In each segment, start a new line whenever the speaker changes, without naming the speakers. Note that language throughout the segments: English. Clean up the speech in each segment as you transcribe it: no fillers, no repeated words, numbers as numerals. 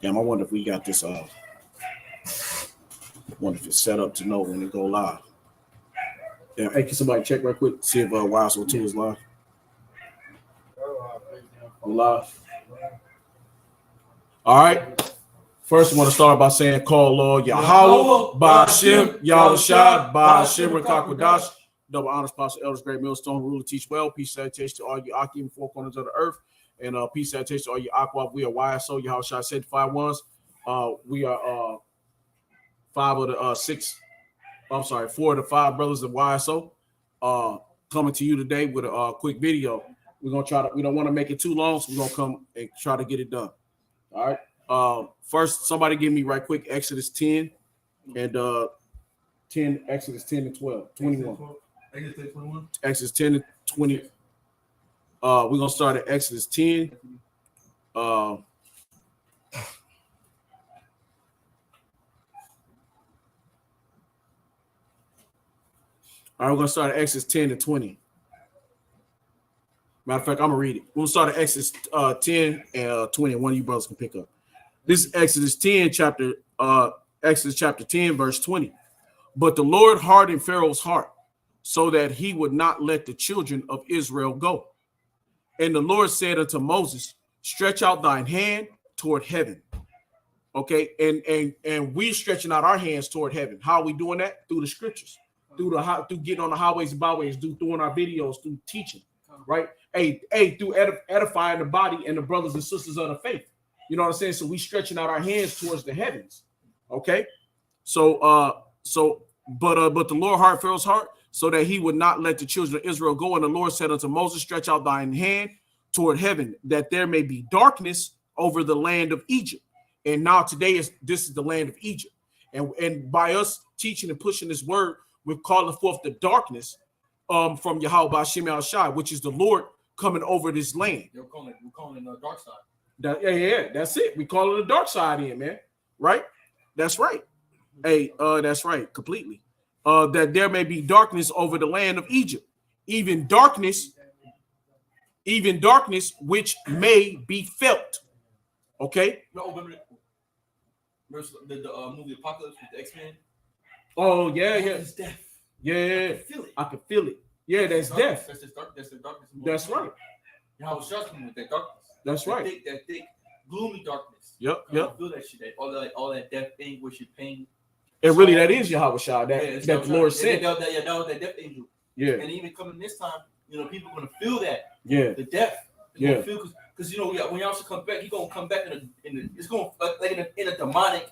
Damn, I wonder if we got this. Wonder if it's set up to know when it go live. Yeah, hey, can somebody check right quick? See if YSO2 is live. We live. All right. First, I want to start by saying, call Lord Yahweh, Ba'ashem, Yahushua, Ba'ashem, Rakakwadash, double honors, Pastor Elders, Great Millstone, ruler, teach well, peace, salutation to all you Akim in four corners of the earth, and peace, salutation to all you Aqua. We are YSO, Yahushua, sanctified ones. We are four of the five brothers of YSO coming to you today with a quick video. We're going to try to, we don't want to make it too long, so we're going to come and try to get it done. All right. First, somebody give me right quick Exodus 10 and Exodus 10 and 12, 21. Exodus 10 and 20. We're gonna start at Exodus 10. All right, we're gonna start at Exodus 10 and 20. Matter of fact, I'm gonna read it. We'll start at Exodus 10 and 20. One of you brothers can pick up. This is Exodus 10, Exodus chapter 10, verse 20. But the Lord hardened Pharaoh's heart so that he would not let the children of Israel go. And the Lord said unto Moses, stretch out thine hand toward heaven. Okay, and we stretching out our hands toward heaven. How are we doing that? Through the scriptures, through getting on the highways and byways, doing our videos, through teaching, right? Through edifying the body and the brothers and sisters of the faith. You know what I'm saying? So we stretching out our hands towards the heavens. Okay. But the Lord hardened Pharaoh's heart so that he would not let the children of Israel go. And the Lord said unto Moses, stretch out thine hand toward heaven, that there may be darkness over the land of Egypt. And now this is the land of Egypt. And by us teaching and pushing this word, we're calling forth the darkness from Yahweh Ba'ashem Yahushua, which is the Lord coming over this land.
We're calling it the dark side.
That's it. We call it the dark side in, man. Right? That's right. That's right, completely. That there may be darkness over the land of Egypt, even darkness which may be felt. Okay.
Remember the movie Apocalypse with the X-Men?
Oh yeah.
It's death.
Yeah, I can feel it. Yeah, that's death.
That's the darkness.
That's right.
I was struggling with that darkness.
That's right.
That thick, gloomy darkness.
Yep.
I feel that shit. All that death, anguish, and pain.
And really, that is Yahweh Shah. That the Lord sent.
That was that death angel.
Yeah.
And even coming this time, people are gonna feel that.
Yeah.
The death.
Yeah.
Because when y'all should come back, he's gonna come back it's gonna in a demonic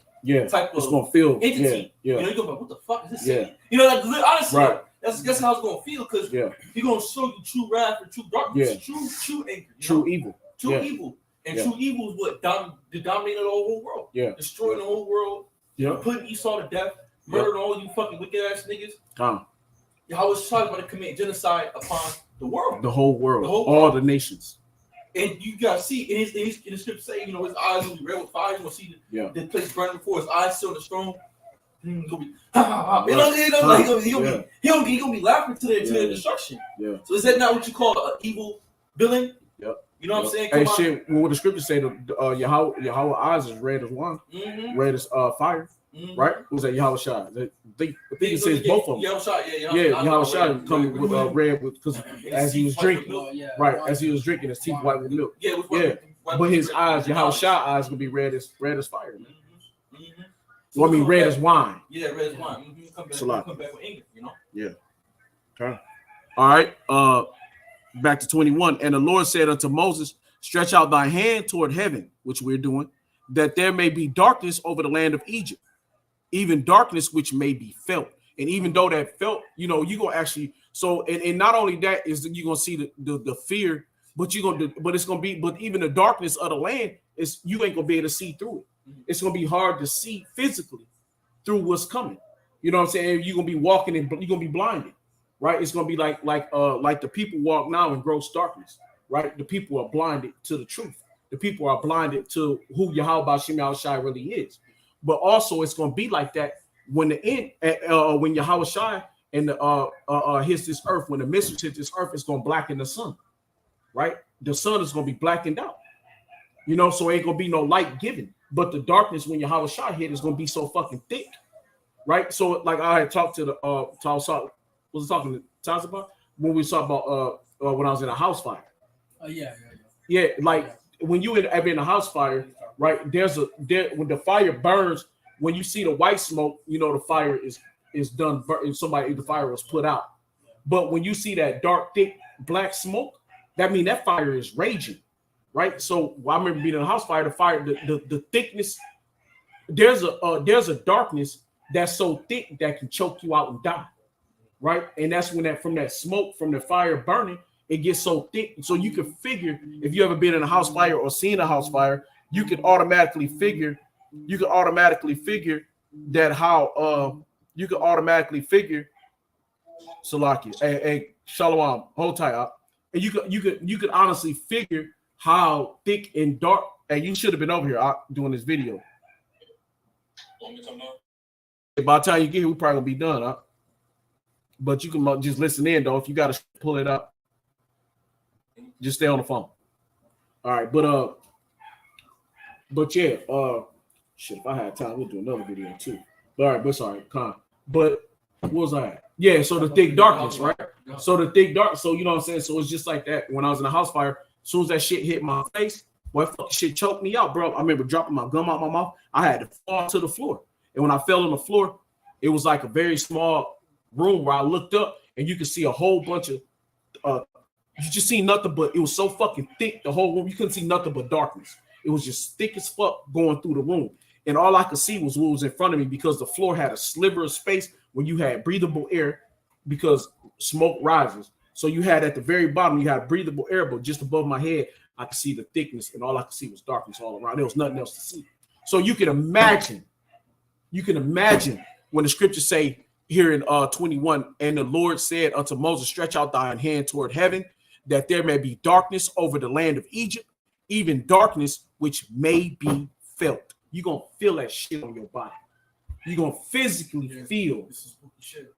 type of
it's gonna feel
entity.
Yeah.
You're gonna be like, what the fuck is this?
Yeah.
Honestly,
right.
That's how it's gonna feel, because he's gonna show you true wrath and true darkness, true anger,
true evil.
Evil. And true evil is what dominated the whole world.
Yeah.
Destroying the whole world.
Yeah.
Putting Esau to death, murdering all you fucking wicked ass niggas. Yahweh was talking about to commit genocide upon the world.
The whole world. All the nations.
And you gotta see in the script say, his eyes will be red with fire. You gonna see the place burning before his eyes still on the throne. He's gonna be laughing to their destruction. Yeah. So is that not what you call an evil villain?
Yep.
You know what I'm saying?
Hey, shit. What the scriptures say, Yahweh eyes is red as wine, red as fire. Right? Who's that? Yahweh Shah. I think it says both of them. Yahweh Shah coming with red because as he was drinking, as he was drinking, his teeth white with milk. But his eyes, Yahweh Shah eyes will be red as fire. Man. Well, I mean, red as wine.
Yeah, red as wine. Come back with anger,
Yeah. Okay. All right. Back to 21. And the Lord said unto Moses, stretch out thy hand toward heaven, which we're doing, that there may be darkness over the land of Egypt, even darkness which may be felt. And even though that felt, you're gonna actually and not only that is you're gonna see the fear, but it's gonna be, but even the darkness of the land is you ain't gonna be able to see through it. It's gonna be hard to see physically through what's coming. You know what I'm saying? You're gonna be walking and you're gonna be blinded, right? It's gonna be like the people walk now in gross darkness, right? The people are blinded to the truth. The people are blinded to who Yahweh Ba'ashem Yahushua really is. But also it's gonna be like that when when Yahweh Shai and hits this earth, when the mistress hits this earth, it's gonna blacken the sun, right? The sun is gonna be blackened out, so ain't gonna be no light given. But the darkness when Yahweh Shai hit is going to be so fucking thick, right? So like I had talked to the was talking to Taz about when we talked about when I was in a house fire. Yeah, like when you in a house fire, right? When the fire burns, when you see the white smoke, you know the fire is done. The fire was put out. But when you see that dark, thick, black smoke, that means that fire is raging, right? So I remember being in a house fire. The fire, the thickness. There's a darkness that's so thick that can choke you out and die, right? And that's when from that smoke from the fire burning, it gets so thick. So you can figure if you ever been in a house fire or seen a house fire, you can automatically figure that how you can automatically figure. Salaki, hey, Shalom, hold tight up. And you could honestly figure how thick and dark. And you should have been over here doing this video. By the time you get here, we probably gonna be done, but you can just listen in though. If you gotta pull it up, just stay on the phone. All right, but yeah, shit. If I had time, we'll do another video too. All right, but sorry, but what was I at? Yeah, so the thick darkness, right? So the thick dark, so you know what I'm saying? So it's just like that. When I was in a house fire, as soon as that shit hit my face, boy, fucking shit choked me out, bro. I remember dropping my gum out my mouth. I had to fall to the floor. And when I fell on the floor, it was like a very small room where I looked up and you could see a whole bunch of you just see nothing but it was so fucking thick, the whole room. You couldn't see nothing but darkness. It was just thick as fuck going through the room. And all I could see was what was in front of me because the floor had a sliver of space when you had breathable air because smoke rises. So you had at the very bottom, you had breathable air, but just above my head, I could see the thickness and all I could see was darkness all around. There was nothing else to see. So you can imagine when the scriptures say here in 21, and the Lord said unto Moses, stretch out thine hand toward heaven, that there may be darkness over the land of Egypt, even darkness which may be felt. You're going to feel that shit on your body. You're going to physically feel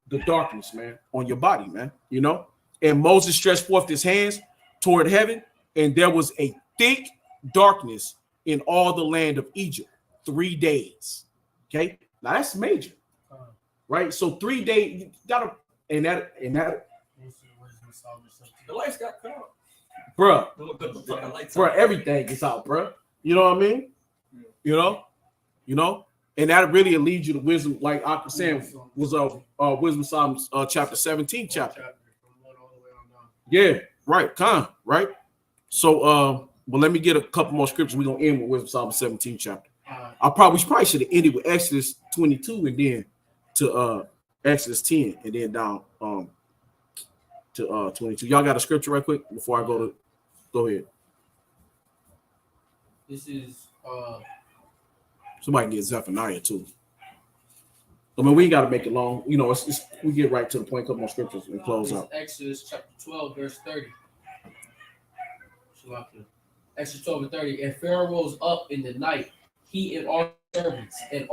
the darkness, man, on your body, man, you know? And Moses stretched forth his hands toward heaven, and there was a thick darkness in all the land of Egypt 3 days. Okay, now that's major, right? So 3 days, you gotta, and that
the lights got cut off,
bro. Everything is out, bro. You know what I mean? You know, and that really leads you to wisdom, like I was saying, was Wisdom Psalms chapter 17 chapter. Yeah, right, right. So but let me get a couple more scriptures. We're gonna end with Wisdom Psalms 17 chapter. We probably should have ended with Exodus 22 and then to Exodus 10 and then down to 22. Y'all got a scripture right quick before I go ahead.
This is
somebody get Zephaniah too. I mean, we got to make it long. You know, it's we get right to the point. Couple more scriptures and close out.
Exodus chapter 12, verse 30. Exodus 12 and 30. And Pharaoh rose up in the night, he and all servants and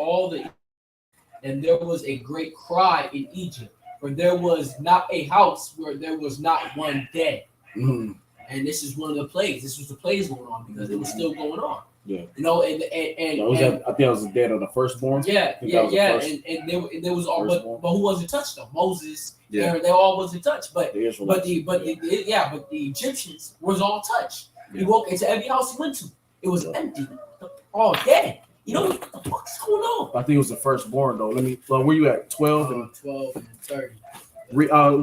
there was a great cry in Egypt, for there was not a house where there was not one dead.
Mm-hmm.
And this is one of the plagues. This was the plagues going on because it was still going on.
Yeah,
you know, and
I think that was the dead of the firstborn.
Yeah. And there was all, but who wasn't touched though? Moses. Yeah, they all wasn't touched, but the Egyptians was all touched. Yeah. He woke into every house he went to. It was empty, all dead. You know what the fuck's going on?
I think it was the firstborn though. Let me. Where you at? 12
and 30.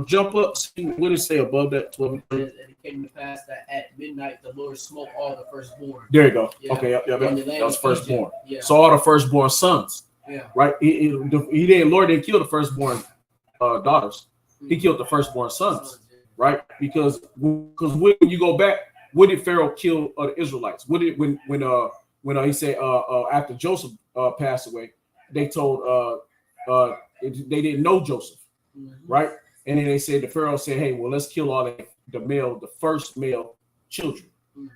Jump up. See, what did it say above that? 12 and 30.
And it came to pass that at midnight the Lord smote all the firstborn.
There you go.
Yeah.
Okay, that was firstborn.
Yeah.
So all the firstborn sons.
Yeah.
Right. Lord didn't kill the firstborn daughters. He killed the firstborn sons. Right. Because when you go back, when did Pharaoh kill the Israelites? When he said after Joseph passed away, they told they didn't know Joseph. Mm-hmm. Right. And then they said the Pharaoh said, hey, well, let's kill all the first male children,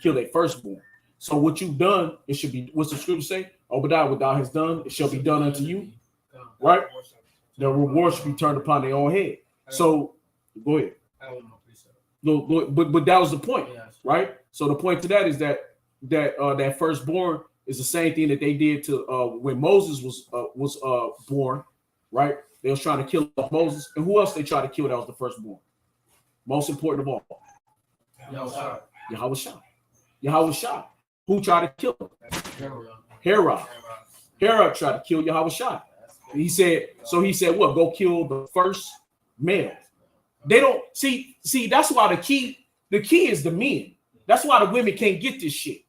kill their firstborn. So what you've done, it should be, what's the scripture say? Obadiah, what thou hast done, it shall be done unto you. Right? The reward should be turned upon their own head. So go ahead. But that was the point, right? So the point to that is that firstborn It's the same thing that they did to when Moses was born, right? They was trying to kill Moses, and who else they tried to kill? That was the firstborn. Most important of all, Yahushua. Who tried to kill him? Herod tried to kill Yahushua. He said, what? Go kill the first male. They don't see. That's why the key is the men. That's why the women can't get this shit.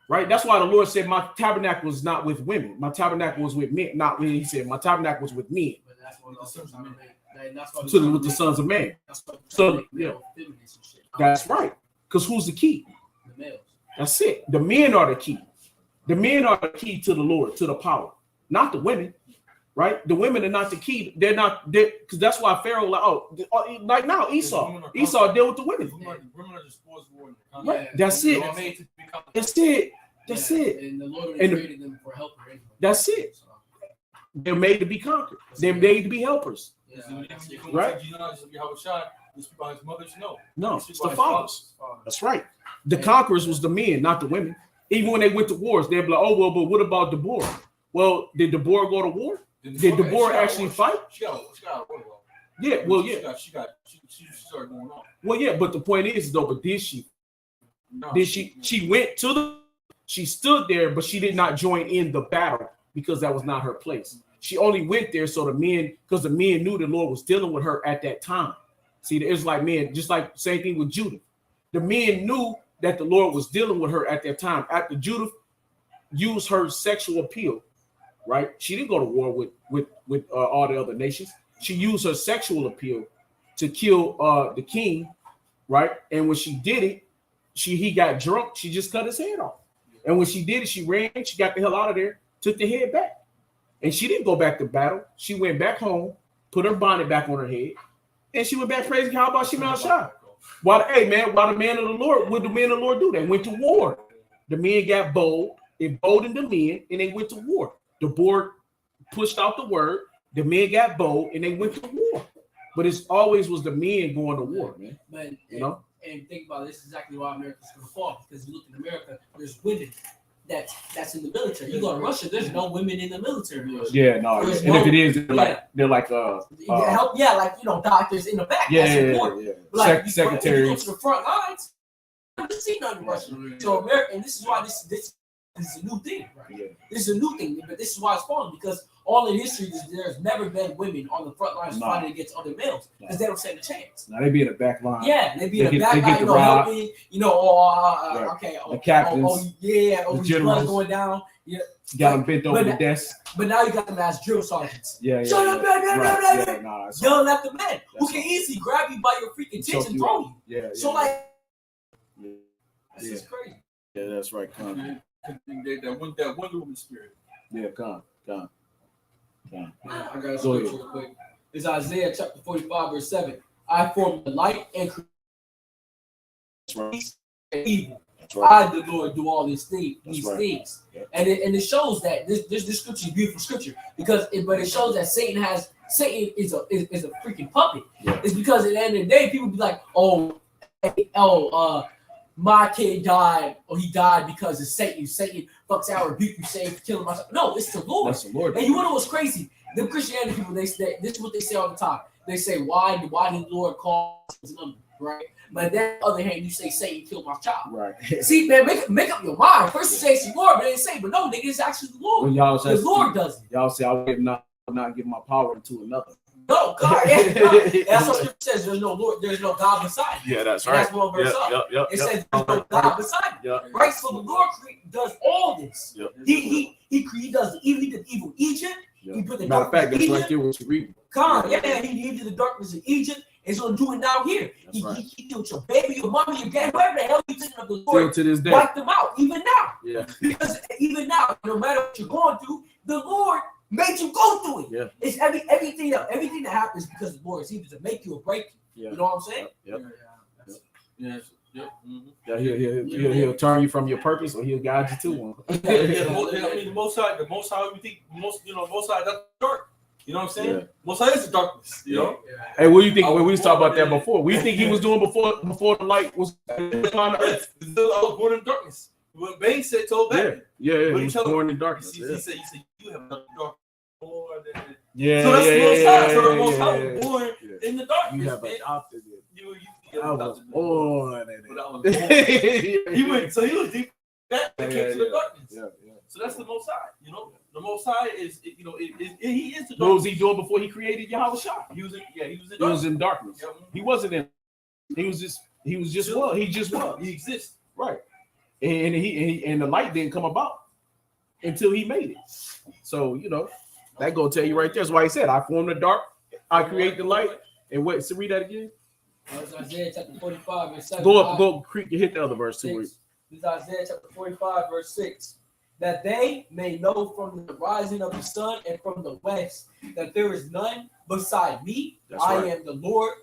Right? That's why the Lord said, my tabernacle was not with women. My tabernacle was with men. Not when he said, my tabernacle was with men.
But that's what the sons of men.
With the sons of man. So, yeah. That's right. Because who's the key?
The males.
That's it. The men are the key. The men are the key to the Lord, to the power. Not the women. Right? The women are not the key. They're not, because that's why Pharaoh, like now Esau dealt with the women.
Women are just sports war.
Right. That's it. That's it. That's it.
And the Lord created them for helpers. Anyway.
That's it. They're made to be conquered. They're made to be helpers. Right? No, it's the fathers. That's right. The conquerors was the men, not the women. Even when they went to wars, they'd be like, oh, well, but what about Deborah? Well, did Deborah go to war? Did Deborah actually fight?
She got
yeah, well, yeah.
She started going on.
Well, yeah, but the point is, though, but did she?
No,
she went to she stood there, but she did not join in the battle because that was not her place. She only went there so because the men knew the Lord was dealing with her at that time. See, the Israelite men, just like same thing with Judith. The men knew that the Lord was dealing with her at that time. After Judith used her sexual appeal, right? She didn't go to war with all the other nations. She used her sexual appeal to kill the king, right? And when she did it, he got drunk. She just cut his head off. And when she did it, she ran. She got the hell out of there, took the head back. And she didn't go back to battle. She went back home, put her bonnet back on her head, and she went back praising. How about Shimon Shah? Why the man of the Lord, what did the men of the Lord do? They went to war. The men got bold. They boldened the men, and they went to war. The board pushed out the word. The men got bold, and they went to war. But it's always was the men going to war, man.
But
you know.
And think about it, this is exactly why America's going to fall. Because you look in America, there's women that's in the military. You go to Russia, there's no women in the military.
Yeah, no.
There's
and if it is, they're like
help, doctors in the back.
Yeah.
Like,
secretaries.
You go to the front lines, I haven't seen nothing Russian. So America, and this is why this is a new thing, right? Yeah. This is a new thing, but this is why it's falling, because all in history, there's never been women on the front lines fighting against other males because they don't stand a chance.
Now they be in the back line.
Yeah, they be in the back line, helping, the
captains,
the generals going down. Yeah,
got them bent over the desk.
But now you got them as drill sergeants.
Yeah.
Shut up, yelling at the men who can easily grab you by your freaking tits and throw you.
Yeah.
So this is crazy.
Yeah, that's right.
That Wonder Woman spirit.
Yeah, come.
I gotta switch real quick. It's Isaiah chapter 45, verse 7. I form the light and create evil.
Right.
I, the Lord, do all these things.
Yeah.
And it shows that this scripture is beautiful scripture but it shows that Satan is a freaking puppet.
Yeah.
It's because at the end of the day, people be like, my kid died, or he died because of Satan. Satan fucks out, rebuke you, Satan for killing myself. No, it's the Lord.
That's the Lord.
And you want to know what's crazy? The Christianity people, this is what they say all the time. They say, why did the Lord call his number, right? But then on the other hand, you say Satan killed my child.
Right.
See, man, make up your mind. First you say it's the Lord, but they say, but no, nigga, it's actually the Lord. The Lord does it.
Y'all say I will not give my power to another.
No, God, that's what Scripture says. There's no Lord, there's no God beside you.
Yeah, that's
right. That's one verse up. It says there's no God beside you. Right? So the Lord does all this.
Yep.
He does the evil. He did evil in Egypt.
Yep.
He put the
matter of fact, that's right there what you read.
God, he did the darkness in Egypt. He's gonna do it now here. He killed your baby, your mommy, your dad, whoever the hell you thinking of the Lord.
Still to this day.
Wipe them out, even now.
Yeah.
Because even now, no matter what you're going through, the Lord made you go through it.
Yeah.
It's everything that happens because the Lord is either to make you or break you.
Yeah.
You know what I'm saying?
Yep.
Yes. Yep. Mm-hmm.
Yeah, he'll turn you from your purpose, or he'll guide you to one.
The Most High, we think Most High, that's dark. You know what I'm saying? Yeah. Most High is the darkness. You know.
Yeah. Hey, what do you think? We was talking about that before. What do you think he was doing before the light was upon the earth?
I was born in darkness. What Bane said told Batman.
Yeah.
What
He was
tell him?
born in darkness.
He said you have nothing dark more than.
Yeah.
So that's the Most High. So the
yeah,
Most High
yeah,
was born in the darkness.
You have
man.
adopted it.
You
I was born in
But I was born. He went. So he was deep. That came to the darkness.
Yeah.
So that's the Most High. You know, the Most High is. You know, he is the.
What was he doing before he created Yahweh Shah?
He was in. Yeah, he was in.
He was in darkness.
Yep.
He wasn't in. He was just was. He just was.
He exists.
Right. And and the light didn't come about until he made it. So that gonna tell you right there. That's why he said, "I form the dark, I create the light." And what? So read that again.
That's Isaiah chapter 45, verse 7.
Go. Hit the other verse too.
This is Isaiah chapter 45, verse 6. That they may know from the rising of the sun and from the west that there is none beside me.
That's
I
right.
am the Lord,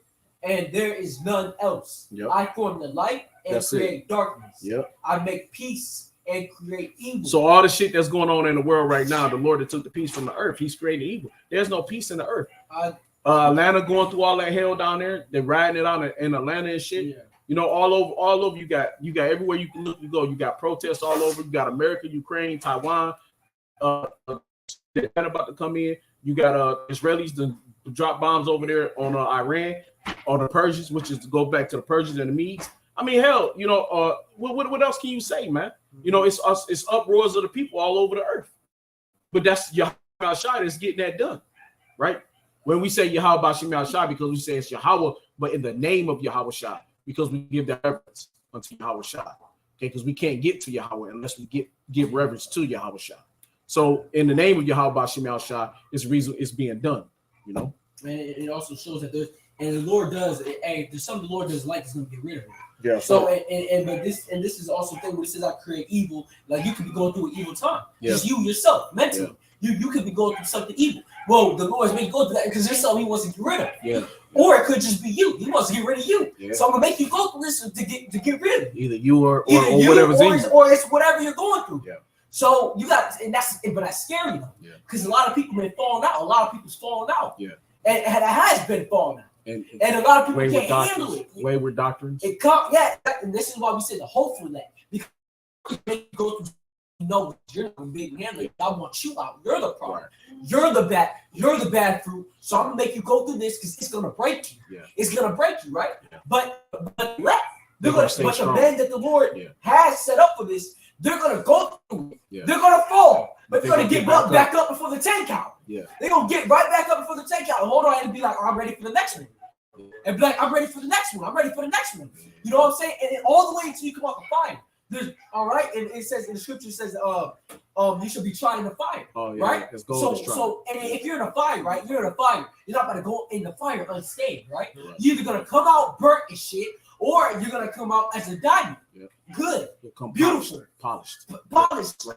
and there is none else.
Yep.
I form the light and
That's it.
create darkness.
Yep.
I make peace and create evil.
So all the shit that's going on in the world right now, the Lord that took the peace from the earth, He's creating evil. There's no peace in the earth. Atlanta going through all that hell down there. They're riding it out in Atlanta and shit.
Yeah.
All over. You got everywhere you can look. You go. You got protests all over. You got America, Ukraine, Taiwan. They're about to come in. You got Israelis to drop bombs over there on Iran, or the Persians, which is to go back to the Persians and the Medes. I mean, hell, what else can you say, man? It's uproars of the people all over the earth. But that's Yahweh Shai that's getting that done, right? When we say Yahweh Bashim Shai, because we say it's Yahweh, but in the name of Yahweh Shai, because we give that reverence unto Yahweh Shai. Okay, because we can't get to Yahweh unless we give reverence to Yahweh Shai. So in the name of Yahweh Bashim Shai, it's being done,
And it also shows that the Lord does, and there's something the Lord does like, is going to get rid of it.
Yeah.
So but this is also the thing where it says I create evil. Like you could be going through an evil time.
Yeah.
Just you yourself, mentally. Yeah. You could be going through something evil. Well, the Lord's making you go through that because there's something He wants to get rid of.
Yeah.
Or it could just be you. He wants to get rid of you.
Yeah.
So I'm gonna make you go through this to get rid of it.
Either you or
You,
whatever's in you.
or it's whatever you're going through.
Yeah.
So you got, but that's scary though.
Yeah.
Because a lot of people been falling out. A lot of people's falling out.
Yeah.
And it has been falling out.
And
a lot of people
wayward
can't
doctrines.
handle it.
Wayward doctrines.
And this is why we say the hopeful that because you make you go through. You're not gonna be able to handle it. I want you out. You're the problem. Right. You're the bad fruit. So I'm gonna make you go through this because it's gonna break you.
Yeah.
It's gonna break you, right?
Yeah.
But
But
the men that the Lord has set up for this, they're gonna go through it.
Yeah.
They're gonna fall, but they're gonna get back up before the 10 count.
Yeah.
They're gonna get right back up before the 10 count. Hold on and be like, I'm ready for the next one. And be like, I'm ready for the next one. I'm ready for the next one. You know what I'm saying? And all the way until you come out the fire. There's all right, and it says in the scripture, it says, you should be tried in the fire. Oh, yeah, right? So, and if you're in a fire, right? You're in a fire. You're not gonna go in the fire unscathed, right? You're either gonna come out burnt and shit, or you're gonna come out as a diamond. Yeah. Good, beautiful, polished,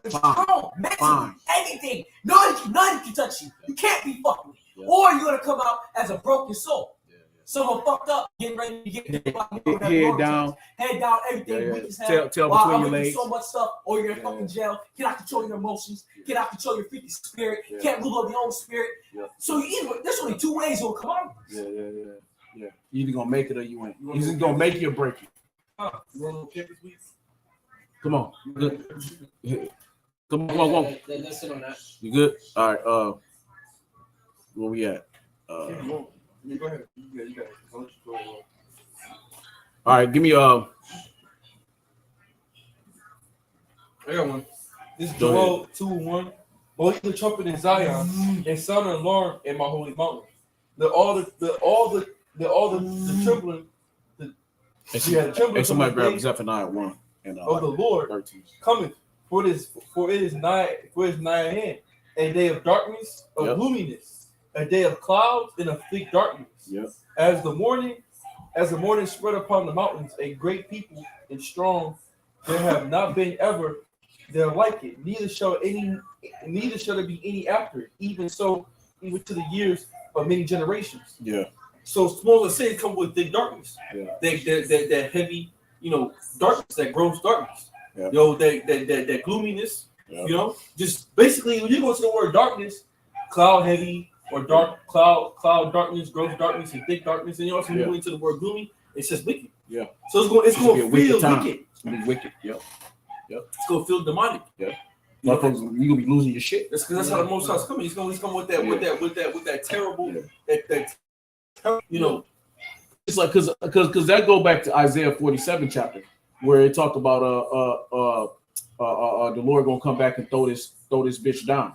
strong, mentally, anything. Nothing can touch you. You can't be fucked with. Yeah. Or you're gonna come out as a broken soul. Someone fucked up, getting ready to get head down, everything weak as hell. Tail between your legs. So much stuff, or you're in fucking jail. Cannot control your emotions. Cannot control your freaking spirit. Can't rule over your own spirit. So there's only two ways it'll come out. Yeah. You either gonna make it or you ain't. You're either gonna make it or break it. You want to kick this week? Come on. Come on. Let's sit on that. You good? All right. Where we at? Yeah, go ahead. You got it. I'll let you go. All right, give me I
got one. This is Joel 2:1. Blow the trumpet in Zion and sound an alarm in my holy mountain. All the trembling.
Somebody grab Zephaniah 1 and
of the Lord 13. Cometh, for it is nigh at hand, a day of darkness, of gloominess. A day of clouds and of thick darkness. Yep. As the morning spread upon the mountains, a great people and strong, there have not been ever there like it. Neither shall there be any after it. Even so, even to the years of many generations. Yeah. So smaller sin come with thick darkness. Yeah. That heavy, darkness, that gross darkness. Yeah. That gloominess. Yeah. Just basically when you go to the word darkness, cloud heavy. Or dark cloud darkness, gross darkness, and thick darkness, and you also move into the word gloomy. It's just wicked. Yeah. So it's going to feel wicked.
It's gonna be wicked. Yep. Yep.
It's gonna feel demonic.
Yep. Motherfuckers, you gonna be losing your shit.
That's because that's how the Most High's coming. He's coming with that terrible, you know.
It's like because that go back to Isaiah 47 chapter where it talked about the Lord gonna come back and throw this bitch down.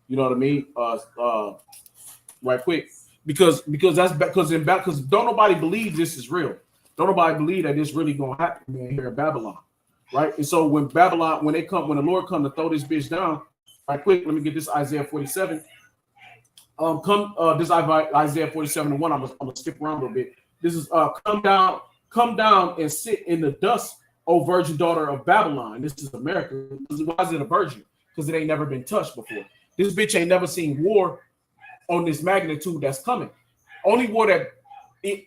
You know what I mean? Right quick. Because don't nobody believe this is real. Don't nobody believe that this really gonna happen, man, here in Babylon. Right? And so when the Lord come to throw this bitch down, right quick, let me get this Isaiah 47. This Isaiah 47:1. I'm gonna skip around a little bit. This is come down and sit in the dust, O virgin daughter of Babylon. This is America. Why is it a virgin? Because it ain't never been touched before. This bitch ain't never seen war on this magnitude that's coming. Only war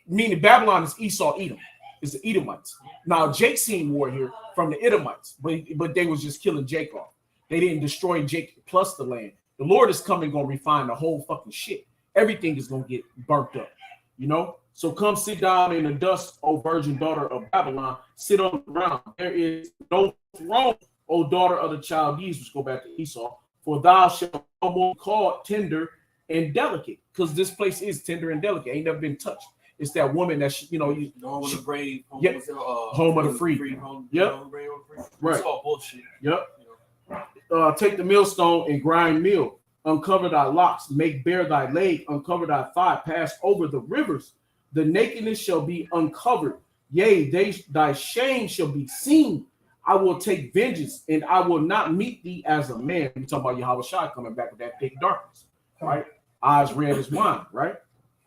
meaning Babylon is Esau, Edom. It's the Edomites. Now Jake seen war here from the Edomites, but they was just killing Jake off. They didn't destroy Jake plus the land. The Lord is coming, gonna refine the whole fucking shit. Everything is gonna get burnt up, you know. So come sit down in the dust, O virgin daughter of Babylon. Sit on the ground. There is no throne, O daughter of the Chaldees, which go back to Esau. For thou shalt no more call tender and delicate, because this place is tender and delicate. Ain't never been touched. It's that woman that
home of the brave,
home of the free. Yep. Right.
It's all bullshit.
Yep. Take the millstone and grind meal. Uncover thy locks, make bare thy leg, uncover thy thigh, pass over the rivers. The nakedness shall be uncovered. Yea, thy shame shall be seen. I will take vengeance, and I will not meet thee as a man. We talking about Yahweh Shai coming back with that thick darkness, right? Eyes red as wine, right?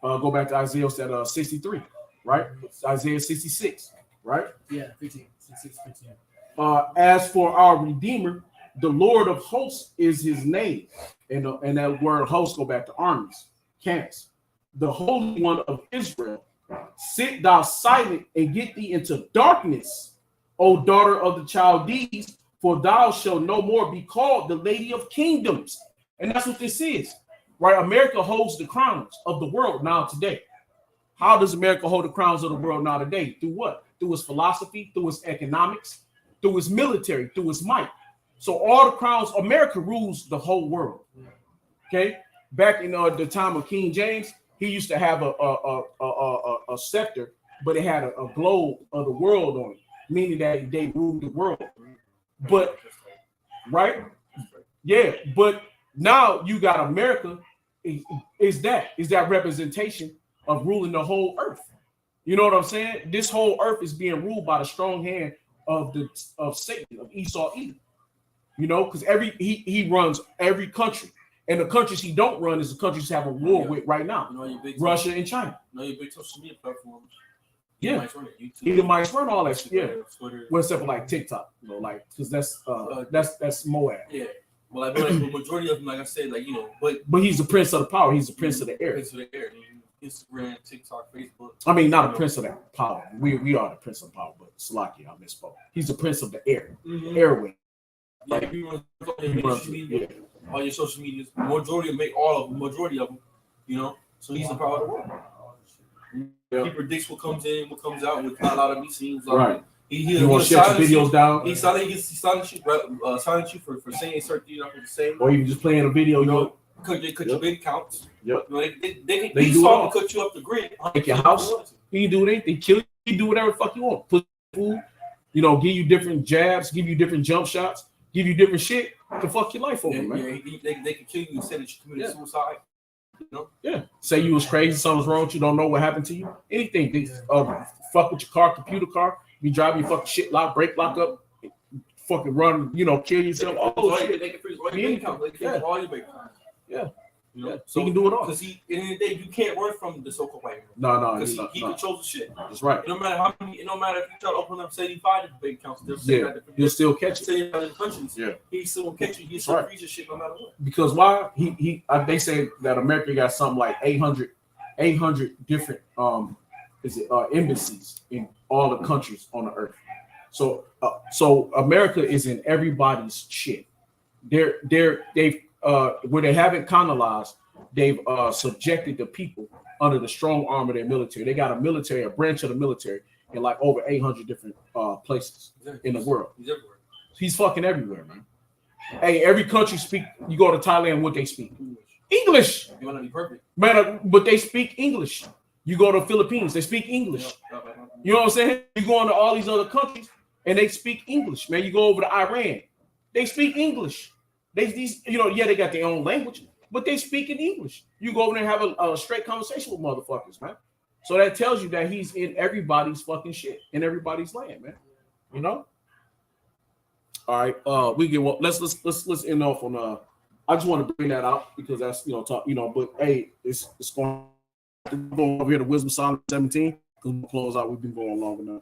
Go back to Isaiah 63, right? Isaiah 66, right?
Yeah, 15, 66, 15.
As for our Redeemer, the Lord of hosts is his name. And that word host go back to armies, camps. The Holy One of Israel, sit thou silent and get thee into darkness, O daughter of the Chaldees, for thou shalt no more be called the Lady of Kingdoms. And that's what this is, right? America holds the crowns of the world now today. How does America hold the crowns of the world now today? Through what? Through its philosophy, through its economics, through its military, through its might. So all the crowns, America rules the whole world. Okay, back in the time of King James, he used to have a scepter, but it had a globe of the world on it, meaning that they ruled the world. But right, yeah. But now you got America. Is that representation of ruling the whole earth? You know what I'm saying? This whole earth is being ruled by the strong hand of Satan, of Esau, Edom. You know, because he runs every country. And the countries he don't run is the countries he's having war with right now. Russia and China.
Your big social media platforms.
Yeah. Either might run all that shit. Yeah. Well, except for like TikTok, you know, like because that's Moab.
Yeah. Well, like the majority of them, like I said, like but
he's the prince of the power. He's the prince of the air.
Prince of the air. Instagram, TikTok, Facebook.
I mean, not a prince of that power. We are the prince of power, but Salaki, I misspoke. He's the prince of the air, airway.
Like all your social medias, majority of them, you know. So he's the power of the world. Yeah. He predicts what comes in, what comes out, what's not allowed to be seen. So right. He will shut videos down. He silent you for saying certain things not to say.
Or even just playing a video, you know.
Cut your bank accounts.
Yep.
You know, they can do all cut you up the grid.
Take your house. He can do anything. Kill you. Do whatever the fuck you want. Put food. You know, give you different jabs. Give you different jump shots. Give you different shit to fuck your life over, man.
Yeah, they can kill you and say that you committed suicide. You know?
Yeah. Say you was crazy, something's wrong with you, don't know what happened to you. Anything. Fuck with your car, computer car. You drive your fucking shit lock, brake lock up, fucking run, you know, kill yourself. Oh, shit.
They can freeze all your bank accounts. They can all your bank accounts.
Yeah.
You know?
Yeah. So he can do it all.
Because in the end of the day, you can't run from the so-called white man.
No.
Because he controls the shit.
That's right.
No matter how many, no matter if you try to open up 75 different bank accounts,
you'll still catch it.
75 different countries.
Yeah.
He still will catch you. He still freeze your shit no matter what.
Because why? They say that America got something like 800 different embassies in all the countries on the earth. So America is in everybody's shit. They've where they haven't colonized, they've subjected the people under the strong arm of their military. They got a branch of the military in like over 800 different places in the world. He's fucking everywhere, man. Hey, every country speak. You go to Thailand, what they speak? English.
You want to be perfect,
Man, but they speak English. You go to the Philippines, they speak English. You know what I'm saying? You go into all these other countries and they speak English, man. You go over to Iran, they speak English. These, you know, yeah, they got their own language, but they speak in English. You go over there and have a straight conversation with motherfuckers, man. So that tells you that he's in everybody's fucking shit, in everybody's land, man. You know? All right, we get well, let's end off on I just want to bring that out because that's, you know, talk, you know, but hey, it's going over here to Wisdom Psalm 17. We'll close out. We've been going long enough.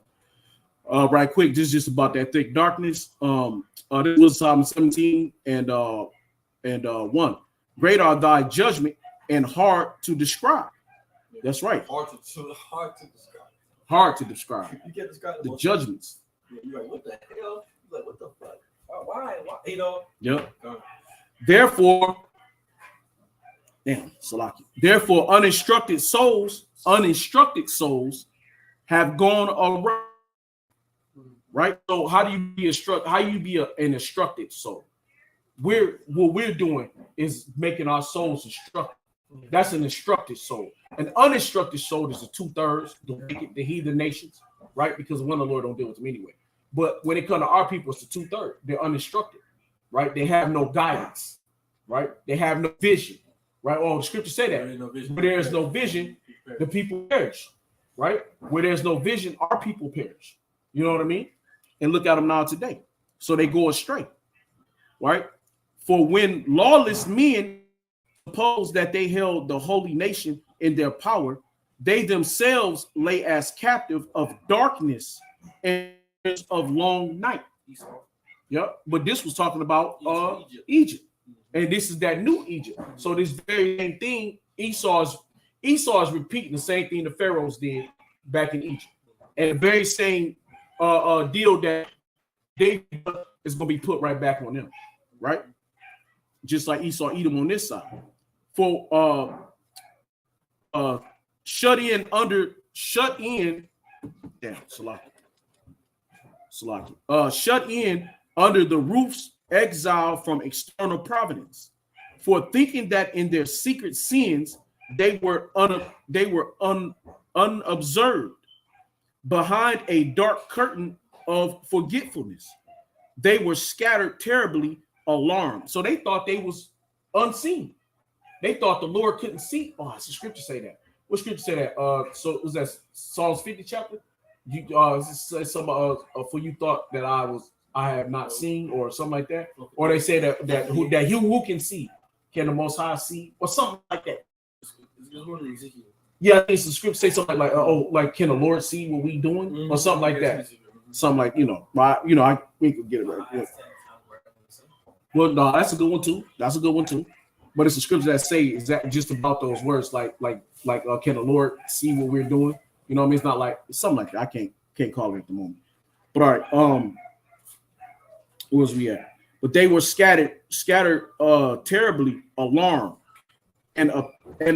Right quick, this is just about that thick darkness. This was Psalm 17 and 1. Great are thy judgment and hard to describe. That's right.
hard to describe.
Hard to describe.
You can't describe
The judgments.
You're like, what the hell? You're like, what the fuck? Why? You know?
Yep. Therefore, uninstructed souls have gone around. Right? So how do you be instructed? How you be an instructed soul? What we're doing is making our souls instructed. That's an instructed soul. An uninstructed soul is the 2/3, the wicked, the heathen nations, right? Because one of the Lord don't deal with them anyway. But when it comes to our people, it's the 2/3. They're uninstructed, right? They have no guidance, right? They have no vision, right? Oh, the scriptures say that. Where there is no vision, the people perish, right? Where there's no vision, our people perish. You know what I mean? And look at them now today. So they go astray, right? For when lawless men suppose that they held the holy nation in their power, they themselves lay as captive of darkness and of long night. Yep. But this was talking about Egypt. And this is that new Egypt. So this very same thing, Esau is repeating the same thing the pharaohs did back in Egypt. And the very same deal that they is going to be put right back on them, right? Just like Esau, Edom on this side. For shut in, shut in under the roofs, exile from external providence, for thinking that in their secret sins they were unobserved behind a dark curtain of forgetfulness. They were scattered terribly alarmed. So they thought they was unseen. They thought the Lord couldn't see. Oh, it's the scripture say that. What scripture say that? So was that Psalms 50 chapter? You some for you thought that I have not seen, or something like that, or they say that who can see, can the Most High see, or something like that. Yeah, I think the scripture say something like like can the Lord see what we doing, or something like that. Something like we could get it right. Yeah. Well, no, that's a good one too. That's a good one too. But it's the scripture that say is that just about those words, like can the Lord see what we're doing? You know what I mean? It's not like it's something like that. I can't call it at the moment. But all right, where was we at? But they were scattered terribly alarmed and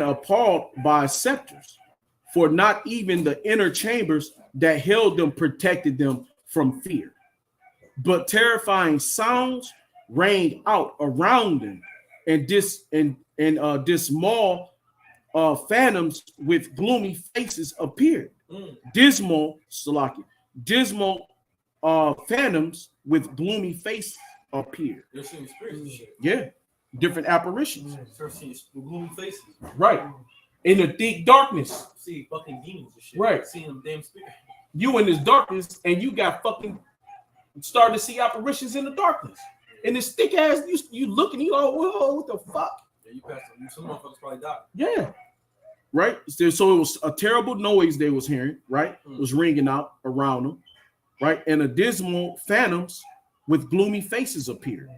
appalled by scepters, for not even the inner chambers that held them protected them from fear. But terrifying sounds rang out around them, and dismal phantoms with gloomy faces appeared. Dismal phantoms with gloomy faces appeared. Yeah, different apparitions.
Gloomy faces.
Right. In the thick darkness.
See fucking demons and shit.
Right.
Seeing them damn spirits.
You in this darkness, and you got fucking started to see apparitions in the darkness. And this thick ass, you looking, you like, whoa, what the fuck?
Yeah, you passed them. Some motherfuckers probably died.
Yeah. Right. So it was a terrible noise they was hearing, right? It was ringing out around them, right? And a dismal phantoms with gloomy faces appeared.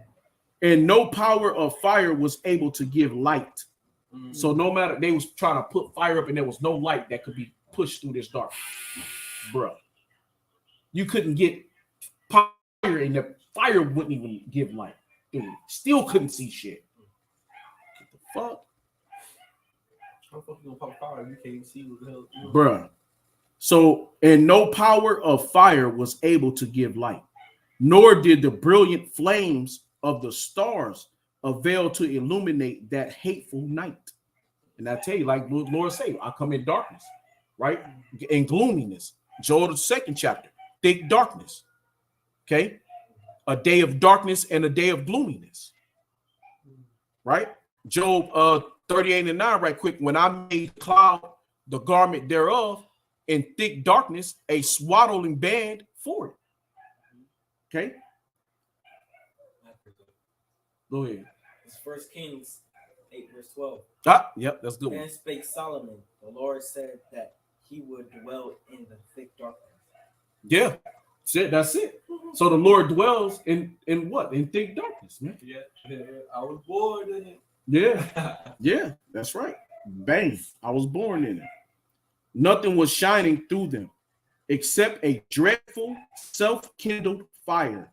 And no power of fire was able to give light. So no matter, they was trying to put fire up and there was no light that could be pushed through this dark. Bruh. You couldn't get fire and the fire wouldn't even give light. Dude, still couldn't see shit. What the fuck?
How the fuck you gonna pop fire? You can't see what the hell.
Bruh. So, and no power of fire was able to give light. nor did the brilliant flames of the stars avail to illuminate that hateful night. And I tell you, like the Lord say, I come in darkness, right? In gloominess. Joel, the 2nd chapter, thick darkness. Okay. A day of darkness and a day of gloominess. Right? Job 38:9, right quick. When I made cloud the garment thereof, in thick darkness, a swaddling band for it. Okay. Go ahead.
It's 1 Kings 8:12.
Ah, yep, that's good.
And spake Solomon, the Lord said that he would dwell in the thick darkness.
Yeah, that's it. So the Lord dwells in what? In thick darkness, man.
Yeah, I was born in it.
Yeah, yeah, that's right. Bang, I was born in it. Nothing was shining through them except a dreadful self-kindled fire,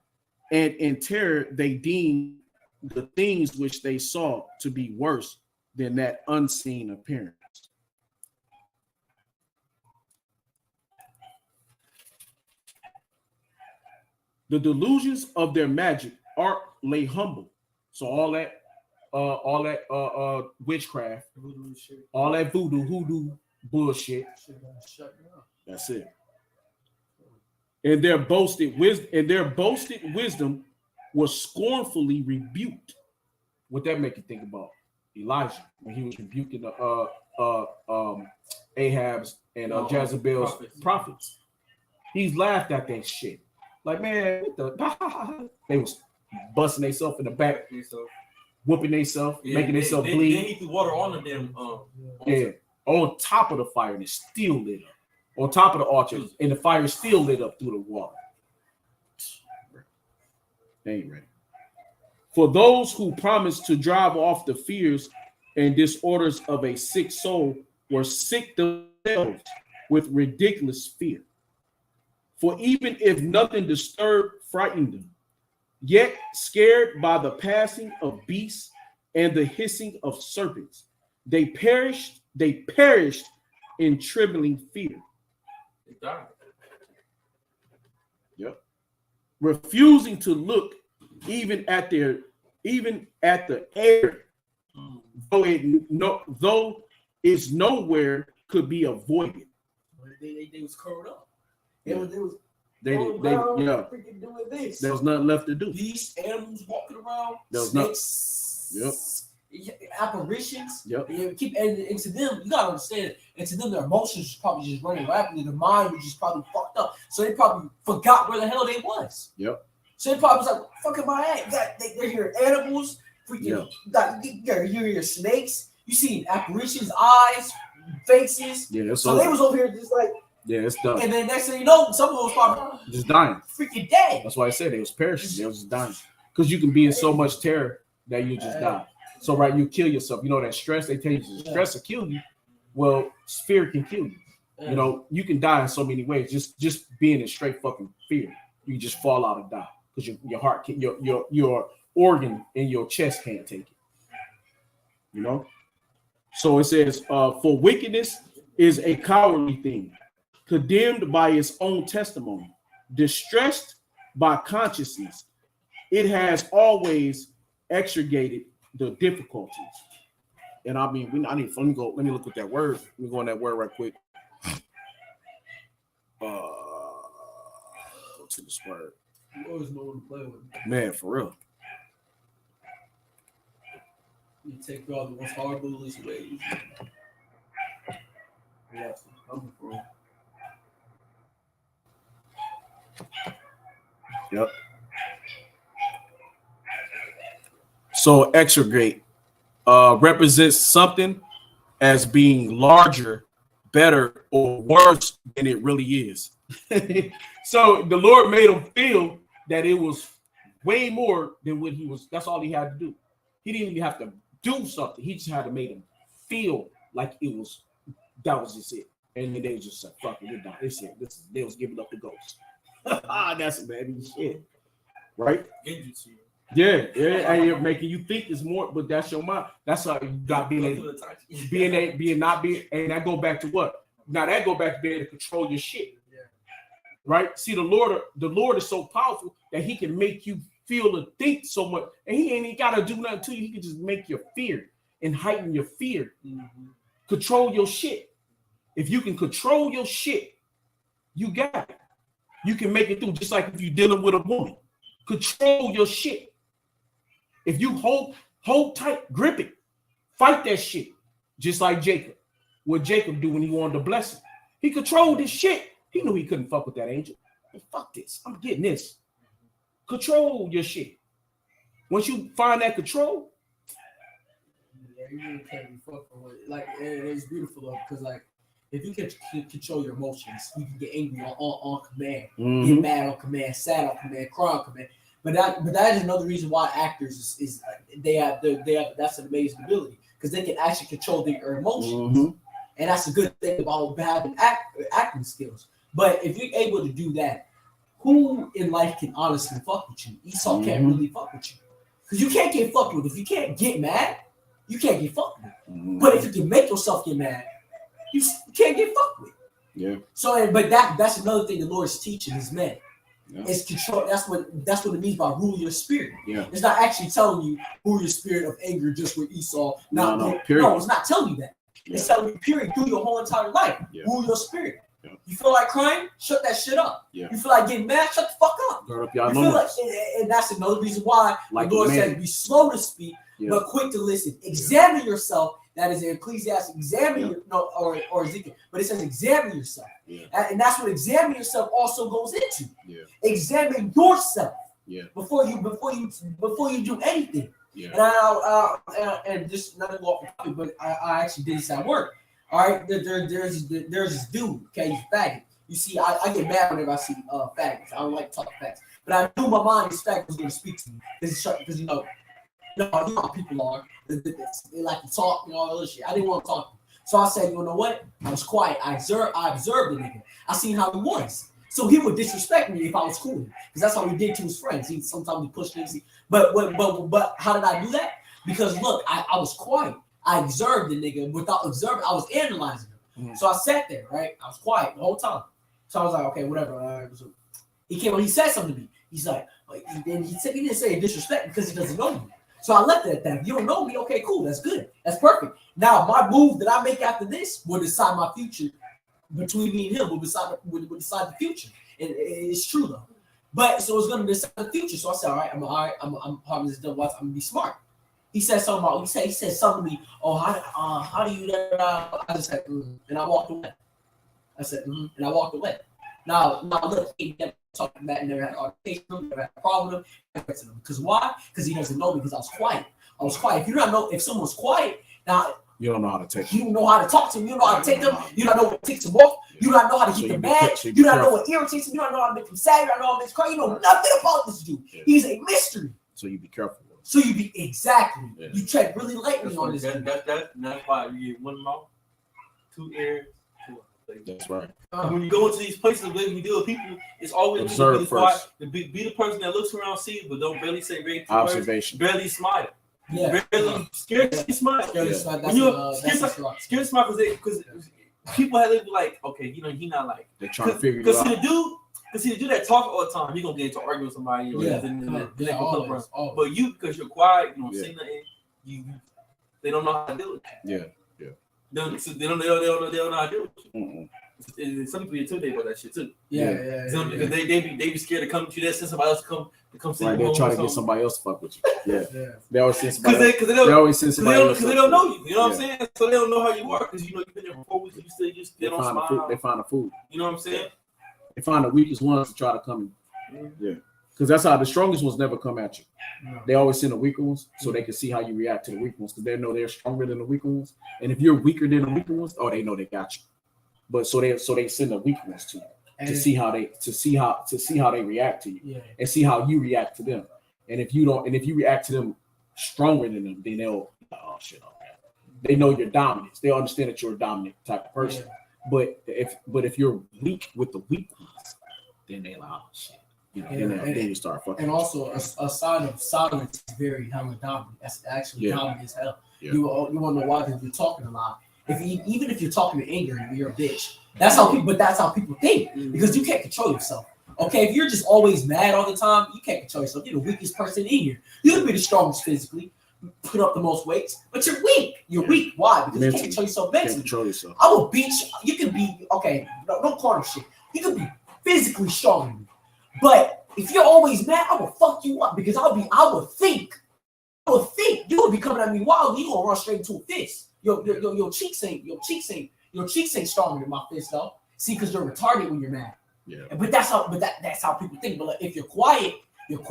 and in terror they deemed the things which they saw to be worse than that unseen appearance. The delusions of their magic art lay humble. So all that witchcraft, all that voodoo, hoodoo bullshit. That's it. And their boasted wisdom was scornfully rebuked. What that make you think about Elijah when he was rebuking Ahab's and Jezebel's prophets? He's laughed at that shit. Like, man, what the they was busting themselves in the back, whooping themselves, making themselves bleed.
Then he threw water on them.
On top of the fire, and it still lit up. On top of the altar, and the fire still lit up through the water. They ain't ready. For those who promised to drive off the fears and disorders of a sick soul were sick themselves with ridiculous fear. For even if nothing disturbed, frightened them, yet scared by the passing of beasts and the hissing of serpents, they perished in trembling fear. Yep. Refusing to look even at the air, though it's nowhere could be avoided.
They was curled up.
Yeah.
They freaking doing this.
There was nothing left to do.
These animals walking around,
there was
snakes, apparitions.
Yep.
And to them, you gotta understand. And to them, their emotions was probably just running rapidly. Their mind was just probably fucked up. So they probably forgot where the hell they was.
Yep.
So they probably was like, "Fucking my ass." They hear animals, freaking. You hear snakes. You see apparitions, eyes, faces.
Yeah.
So they was over here just like.
Yeah, it's done.
And then next thing you know, some of them was probably
just dying.
Freaking dead.
That's why I said they was perishing. They was just dying. Because you can be in so much terror that you just die. So right, you kill yourself. You know that stress, they tell you stress will kill you. Well, fear can kill you. You know, you can die in so many ways. Just being in straight fucking fear. You can just fall out and die. Because your heart can, your organ in your chest can't take it. You know? So it says, for wickedness is a cowardly thing, condemned by its own testimony, distressed by consciousness. It has always extricated the difficulties. And I mean, let me look at that word. Let me go on that word right quick. Go to this word.
You always know what to play with.
Man, for real.
You take all the most horrible ways. Yeah, I'm for it.
Yep. So extricate represents something as being larger, better, or worse than it really is. So the Lord made him feel that it was way more than what he was. That's all he had to do. He didn't even have to do something. He just had to make him feel like it was. That was just it. And then they just said, "Fuck it, it's it. They was giving up the ghost." That's baby shit, right? Yeah, and you're making you think it's more, but that's your mind. That's how you got and that go back to what? Now that go back to being able to control your shit, right? See, the Lord is so powerful that he can make you feel and think so much, and he ain't even gotta do nothing to you. He can just make you fear and heighten your fear. Control your shit. If you can control your shit, you got it. You can make it through, just like if you're dealing with a woman. Control your shit. If you hold tight, grip it, fight that shit. Just like Jacob. What Jacob do when he wanted to bless him. He controlled his shit. He knew he couldn't fuck with that angel. Hey, fuck this. I'm getting this. Control your shit. Once you find that control.
Yeah, you really can't be fucking with it. Like, it's beautiful though, because like, if you can control your emotions, you can get angry on command, get mad on command, sad on command, cry on command. But that is another reason why actors is they have that's an amazing ability, because they can actually control their emotions, and that's a good thing about having acting skills. But if you're able to do that, who in life can honestly fuck with you? Esau can't really fuck with you, because you can't get fucked with. If you can't get mad, you can't get fucked with. But if you can make yourself get mad, you can't get fucked with.
Yeah.
So, but that's another thing the Lord is teaching his men.
Yeah.
It's control. That's what it means by rule your spirit.
Yeah.
It's not actually telling you rule your spirit of anger just with Esau.
No,
it's not telling you that.
Yeah.
It's telling you period through your whole entire life.
Yeah.
Rule your spirit.
Yeah.
You feel like crying? Shut that shit up.
Yeah.
You feel like getting mad? Shut the fuck up.
Gird up y'all
You feel like,
loins.
and that's another reason why
Like
the Lord
man.
said, be slow to speak,
Yeah.
but quick to listen. Examine yourself. That is in Ecclesiastes. Examine or Ezekiel, but it says examine yourself, and that's what examine yourself also goes into.
Yeah.
Examine yourself.
Yeah.
Before you do anything.
Yeah.
And just not to go off the topic, but I actually did this at work. All right, there's this dude. Okay, he's a faggot. You see, I get mad whenever I see faggots. I don't like to talk facts, but I knew my mind this faggot was going to speak to me because you know how people are. They like to talk and all that other shit. I didn't want to talk. So I said, you know what? I was quiet. I observed the nigga. I seen how he was. So he would disrespect me if I was cool. Because that's how he did to his friends. Sometimes he pushed things. But how did I do that? Because look, I was quiet. I observed the nigga. Without observing, I was analyzing him. So I sat there, right? I was quiet the whole time. So I was like, okay, whatever. He came on, he said something to me. He's like, and he didn't say disrespect because he doesn't know me. So I left it at that. If you don't know me, okay, cool, that's good. That's perfect. Now, my move that I make after this will decide my future. Between me and him will decide the future. And it's true, though. But, so it's going to decide the future. So I said, all right, I'm part of this done. I'm going to be smart. He said something about, he said something to me, oh, how do you, I just said, and I walked away. I said, and I walked away. Now look, he never talked about it, never had an altercation, never had a problem with him. Because why? Because he doesn't know me, because I was quiet. If you don't know, if someone's quiet, now
you don't know how to take
you don't know how to talk to them, you don't know how to take them, you don't know what takes them off, you don't know how to keep them mad, you don't know what irritates them, you don't know how to make them sad, you don't know how to make them cry, you know nothing about this dude. He's a mystery.
So you be careful.
So you be you tread really lightly on this dude.
That's why you get one mouth, two ears.
That's right.
When you go into these places where you deal with people, it's always
Observe first.
Be the person that looks around, sees, but don't barely say very
Observation.
Barely smile.
Yeah.
Barely scared to smile. When you're scared to smile because people have lived like, okay, you know, he not like.
They're trying to figure it out.
Because the dude that talk all the time, he gonna get into arguing with somebody.
Always.
But you, because you're quiet, you don't say nothing. They don't know how to deal with it.
Yeah.
They don't know how to deal with it. Some people intimidate about that shit too. Because they be scared to come to you. That send somebody else to come see you.
Right, they're trying to get somebody else to fuck with you. Yeah. They always send somebody.
Because they
always send somebody else.
Because they don't know you. You know what I'm saying? So they don't know how you are. Because you know you've been there for 4 weeks. And you still don't smile.
They find the food.
You know what I'm saying?
They find the weakest ones to try to come in. Yeah. Because that's how the strongest ones never come at you. No. They always send the weaker ones so they can see how you react to the weak ones, because they know they're stronger than the weaker ones. And if you're weaker than the weaker ones, they know they got you. But so they send the weaker ones to you to see how they react to you and see how you react to them. And if you react to them stronger than them, then they'll they know your dominance. They understand that you're a dominant type of person. But if you're weak with the weak ones, then they like, oh shit. Then you start fucking.
And also, a sign of silence is very hella dominant. That's actually dominant as hell. Yeah. You want to know why? Because you're talking a lot. Even if you're talking in anger, you're a bitch. That's how people think, because you can't control yourself. Okay, if you're just always mad all the time, you can't control yourself. You're the weakest person in here. You can be the strongest physically, put up the most weights, but you're weak. You're weak. Why? Because you can't control yourself
Can't
mentally.
control yourself.
I will beat you. You can be okay. No, don't call him shit. You can be physically strong than me, but if you're always mad, I will fuck you up because I will think. You will be coming at me wild. You gonna run straight into a fist. Your cheeks ain't stronger than my fist though. See, because you're retarded when you're mad.
Yeah.
But that's how people think. But like, if you're quiet, you're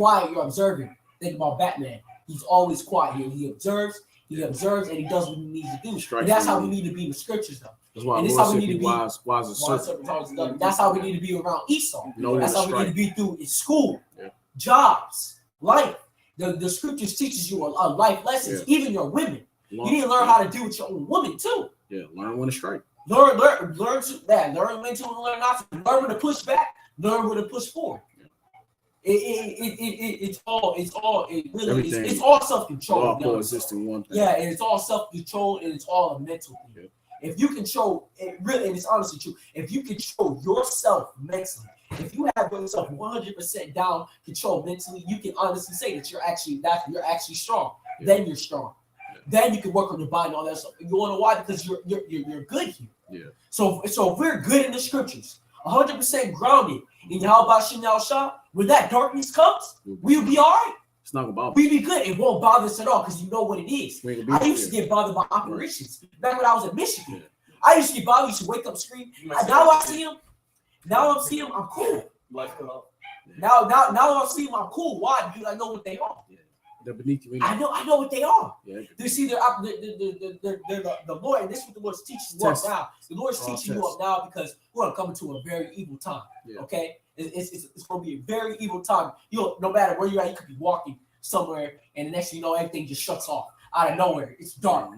observing. Think about Batman. He's always quiet. He observes, and he does what he needs to do. And that's how we need to be in the scriptures, though.
That's why
And
the
this
Lord
how we
said
need to
be
be
wise as serpent.
That's how we need to be around Esau.
No,
That's how we need to be through in school, jobs, life. The scriptures teaches you a life lessons, even your women. You need to learn how to deal with your own woman too.
Yeah, learn when to strike.
Learn to that. Learn when to learn not to. Learn when to push back. Learn when to push forward. It's all self-control.
All coexist in one thing.
Yeah, and it's all self-control and it's all a mental thing. Yeah. If you control it, really, and it's honestly true. If you control yourself mentally, if you have yourself 100% down, control mentally, you can honestly say that you're actually strong. Yeah. Then you're strong. Yeah. Then you can work on your body and all that stuff. You want to know why? Because you're good here. Yeah. So if we're good in the scriptures, 100% grounded in Yahweh Shem Yahushua, when that darkness comes, we'll be all right.
It's not gonna bother.
We'll be good. It won't bother us at all because you know what it is. I used to get bothered by operations back when I was in Michigan. Yeah. I used to get bothered. I used to wake up, scream. Now I see him. Now I'm seeing him. I'm cool. Now I'm seeing him. I'm cool. Why? Because I know what they are. Yeah.
They're beneath you.
I know what they are.
Yeah.
You see, they're the Lord, and this is what the Lord's teaching you up now. The Lord's teaching you up now because we're coming to a very evil time. Yeah. Okay, it's going to be a very evil time. No matter where you're at, you could be walking somewhere, and the next thing you know, everything just shuts off out of nowhere. It's dark.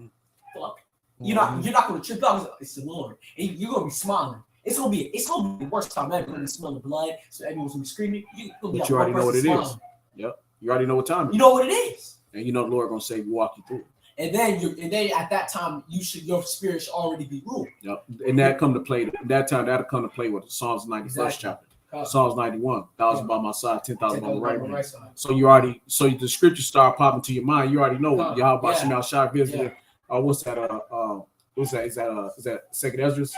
Fuck. You're not going to trip out. It's the Lord, and you're going to be smiling. It's gonna be the worst time ever. You're gonna smell the blood, so everyone's gonna be screaming.
But you already know what it is. Yep. You already know what time it is.
You know what it is.
And you know the Lord gonna save you, walk you through it.
And then at that time, your spirit should already be ruled.
Yep. And that'll come to play with Psalms 91st chapter. Psalms 91, 1,000 by my side, 10,000 by the right side. So the scriptures start popping to your mind. You already know Yahweh Shem Yahushua visited. What's that? Is that Second Ezra? Is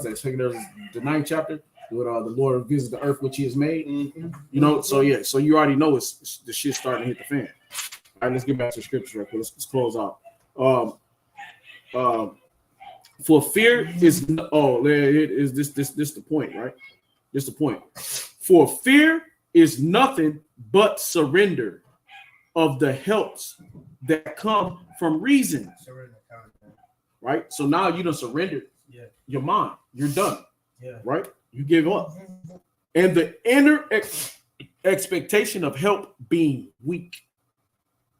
that Second Ezra, the 9th chapter? With the Lord visit the earth which He has made. Mm-hmm. You know, so you already know it's the shit starting to hit the fan. All right, let's get back to the scriptures real quick. Let's close out. For fear is this the point, right? This the point. For fear is nothing but surrender of the helps that come from reason. Right? So now you done surrendered your mind. You're done. Yeah. Right? You give up. And the inner expectation of help being weak.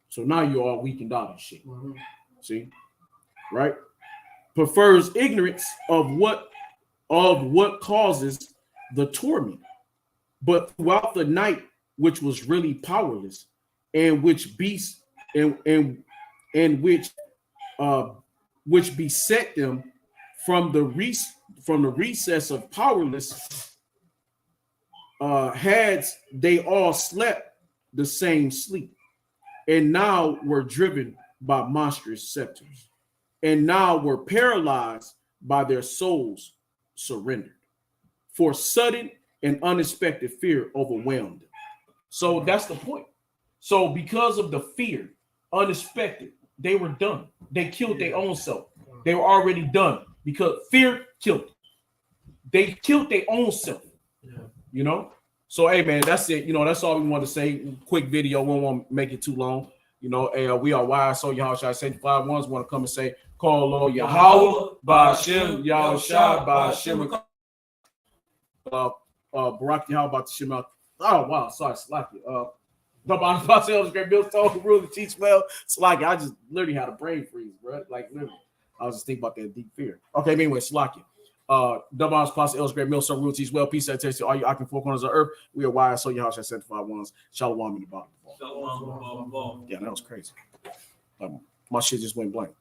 So now you're all weak and down and shit. Mm-hmm. See? Right? Prefers ignorance of what causes the torment. But throughout the night, which was really powerless, and which beast and which beset them from the recess of powerless, had they all slept the same sleep, and now were driven by monstrous scepters, and now were paralyzed by their souls surrendered. For sudden and unexpected fear overwhelmed them. So that's the point. So because of the fear, unexpected, they were done. They killed their own self. They were already done because fear killed them. They killed their own self. You know? So, hey, man, that's it. You know, that's all we want to say. Quick video. We won't make it too long. You know, hey, we are wise. So, y'all, should I say 5 ones want to come and say, call Lord Yahweh, Ba'ashem, Yahushua, Ba'ashem. Barak Yahweh, Ba'ashem. Oh, wow. Sorry, Slacky. Nobody about to say great Bill told rule to teach well. Slacky. I just literally had a brain freeze, bro. Like, literally. I was just thinking about that deep fear. Okay, anyway, Slacky. Double honors, plus L's great meal, so rule teach well. Peace, and taste to all you occupied 4 corners of earth. We are wise, so y'all shall sanctify ones. Shalom in the bottom.
Shalom.
Yeah, that was crazy. My shit just went blank.